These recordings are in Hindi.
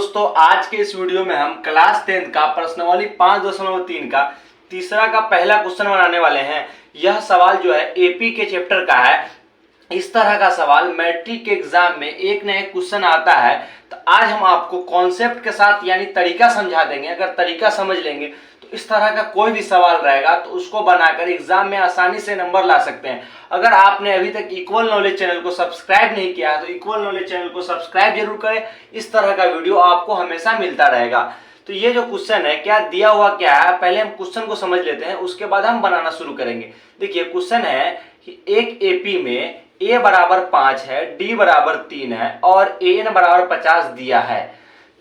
दोस्तों, आज के इस वीडियो में हम क्लास 10 का प्रश्नावली 5.3 का तीसरा का पहला क्वेश्चन बनाने वाले हैं। यह सवाल जो है एपी के चैप्टर का है। इस तरह का सवाल मैट्रिक के एग्जाम में एक न एक क्वेश्चन आता है। तो आज हम आपको कॉन्सेप्ट के साथ यानी तरीका समझा देंगे। अगर तरीका समझ लेंगे तो इस तरह का कोई भी सवाल रहेगा तो उसको बनाकर एग्जाम में आसानी से नंबर ला सकते हैं। अगर आपने अभी तक इक्वल नॉलेज चैनल को सब्सक्राइब नहीं किया है तो इक्वल नॉलेज चैनल को सब्सक्राइब जरूर करें। इस तरह का वीडियो आपको हमेशा मिलता रहेगा। तो ये जो क्वेश्चन है क्या दिया हुआ क्या है, पहले हम क्वेश्चन को समझ लेते हैं, उसके बाद हम बनाना शुरू करेंगे। देखिए क्वेश्चन है कि एक एपी में a बराबर 5 है, d बराबर 3 है और an बराबर 50 दिया है।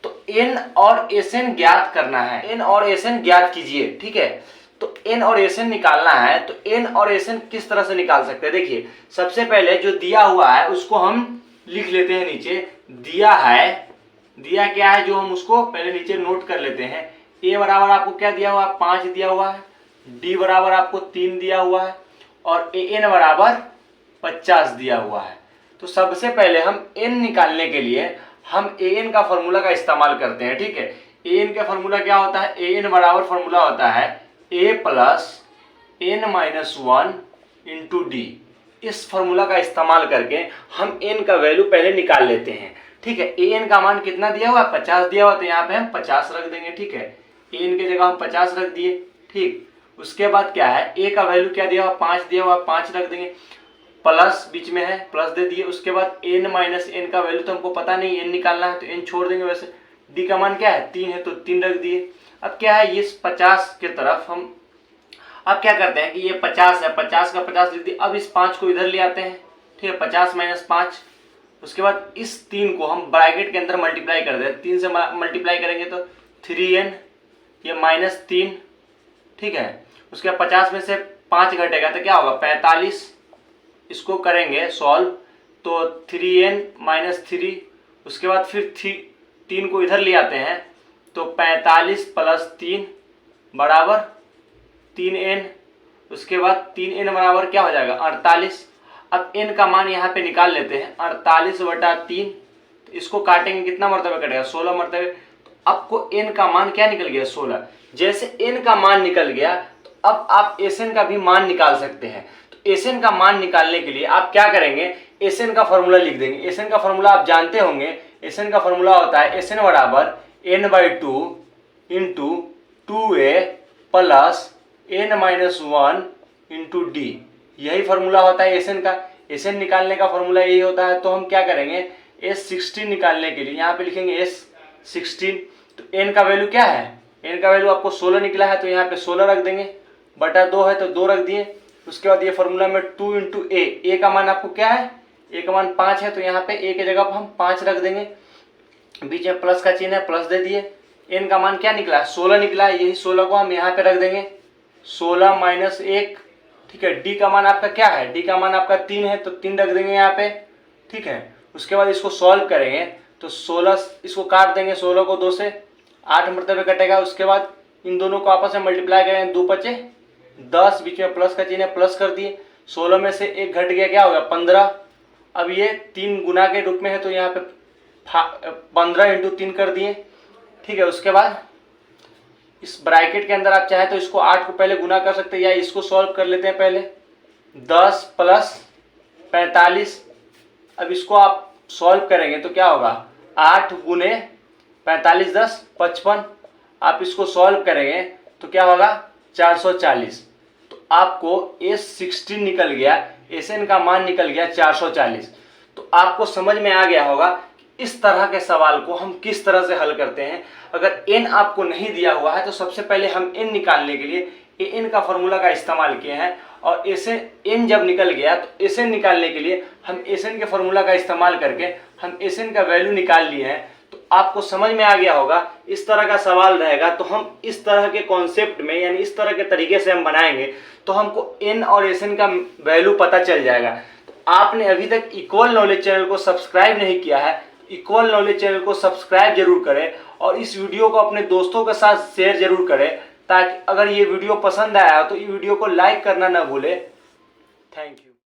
तो n और sn ज्ञात करना है। n और sn ज्ञात कीजिए, ठीक है। तो n और sn निकालना है। तो n और sn किस तरह से निकाल सकते हैं? देखिए सबसे पहले जो दिया हुआ है उसको हम लिख लेते हैं नीचे। दिया क्या है जो हम उसको पहले नीचे नोट कर लेते हैं। a बराबर आपको क्या दिया हुआ है? 5 दिया हुआ है। d बराबर आपको 3 दिया हुआ है और an बराबर 50 दिया हुआ है। तो सबसे पहले हम n निकालने के लिए हम an का फॉर्मूला का इस्तेमाल करते हैं, ठीक है। an का फॉर्मूला क्या होता है? an बराबर फॉर्मूला होता है a plus n minus 1 into D. इस फॉर्मूला का इस्तेमाल करके हम n का वैल्यू पहले निकाल लेते हैं, ठीक है। an का मान कितना दिया हुआ है? 50 दिया हुआ, तो यहाँ पे हम 50 रख देंगे, ठीक है। an की जगह हम 50 रख दिए, ठीक। उसके बाद क्या है, a का वैल्यू क्या दिया हुआ? 5 दिया हुआ, 5 रख देंगे, प्लस बीच में है प्लस दे दिए। उसके बाद n माइनस n का वैल्यू तो हमको पता नहीं, n निकालना है तो n छोड़ देंगे। वैसे d का मान क्या है? 3 है तो 3 रख दिए। अब क्या है, ये 50 के तरफ हम अब क्या करते हैं कि ये 50 है, 50 का 50 लिख दिए। अब इस 5 को इधर ले आते हैं, ठीक है। 50 माइनस 5। उसके बाद इस 3 को हम ब्रैकेट के अंदर मल्टीप्लाई कर दें। 3 से मल्टीप्लाई करेंगे तो 3n, ये माइनस 3, ठीक है। उसके बाद 50 में से 5 घटेगा तो क्या होगा? 45। इसको करेंगे सॉल्व तो 3n माइनस 3। उसके बाद फिर 3 को इधर ले आते हैं तो 45 प्लस 3 बराबर 3n। उसके बाद 3n बराबर क्या हो जाएगा? 48। अब n का मान यहाँ पे निकाल लेते हैं, 48/3। तो इसको काटेंगे, कितना मरतबे कटेगा? 16 मरतबे। तो आपको n का मान क्या निकल गया? 16। जैसे n का मान निकल गया तो अब आप sn का भी मान निकाल सकते हैं। Sn का मान निकालने के लिए आप क्या करेंगे? Sn का फॉर्मूला लिख देंगे। Sn का फॉर्मूला आप जानते होंगे। Sn का फॉर्मूला होता है Sn बराबर n/2 into 2a plus n minus 1 into D. यही फॉर्मूला होता है Sn का। Sn निकालने का फॉर्मूला यही होता है। तो हम क्या करेंगे, S16 निकालने के लिए यहाँ पे लिखेंगे S16। तो n का वैल्यू क्या है? n का वैल्यू आपको 16 निकला है तो यहाँ पे 16 रख देंगे, बटा 2 है तो 2 रख दिए। उसके बाद ये फॉर्मूला में 2 इंटू ए का मान आपको क्या है? ए का मान 5 है तो यहाँ पे ए की जगह पर हम 5 रख देंगे। बीच में प्लस का चिन्ह है, प्लस दे दिए। एन का मान क्या निकला? 16 निकला है। यही 16 को हम यहाँ पे रख देंगे, 16 माइनस 1, ठीक है। डी का मान आपका क्या है? डी का मान आपका 3 है तो 3 रख देंगे यहाँ पे, ठीक है। उसके बाद इसको सॉल्व करेंगे तो 16, इसको काट देंगे, 16 को 2 से 8 मरतबे कटेगा। उसके बाद इन दोनों को आपस में मल्टीप्लाई करेंगे, 2 बचे 10, बीच में प्लस का चिन्ह प्लस कर दिए। 16 में से 1 घट गया, क्या हो गया? 15। अब ये 3 गुना के रूप में है तो यहाँ पे 15 इंटू 3 कर दिए, ठीक है। उसके बाद इस ब्रैकेट के अंदर आप चाहे तो इसको 8 को पहले गुना कर सकते हैं या इसको सॉल्व कर लेते हैं पहले। 10 प्लस 45। अब इसको आप सॉल्व करेंगे तो क्या होगा? 8 गुने 45 10 55। आप इसको सॉल्व करेंगे तो क्या होगा? 440। तो आपको S16 निकल गया, Sn का मान निकल गया 440। तो आपको समझ में आ गया होगा इस तरह के सवाल को हम किस तरह से हल करते हैं। अगर n आपको नहीं दिया हुआ है तो सबसे पहले हम n निकालने के लिए an का फॉर्मूला का इस्तेमाल किए हैं और n जब निकल गया तो Sn निकालने के लिए हम Sn के फॉर्मूला का इस्तेमाल करके हम Sn का वैल्यू निकाल लिए हैं। तो आपको समझ में आ गया होगा इस तरह का सवाल रहेगा तो हम इस तरह के कॉन्सेप्ट में यानी इस तरह के तरीके से हम बनाएंगे तो हमको n और Sn का वैल्यू पता चल जाएगा। तो आपने अभी तक इक्वल नॉलेज चैनल को सब्सक्राइब नहीं किया है, इक्वल नॉलेज चैनल को सब्सक्राइब जरूर करें और इस वीडियो को अपने दोस्तों के साथ शेयर जरूर करें, ताकि अगर ये वीडियो पसंद आया तो ये वीडियो को लाइक करना ना भूलें। Thank you.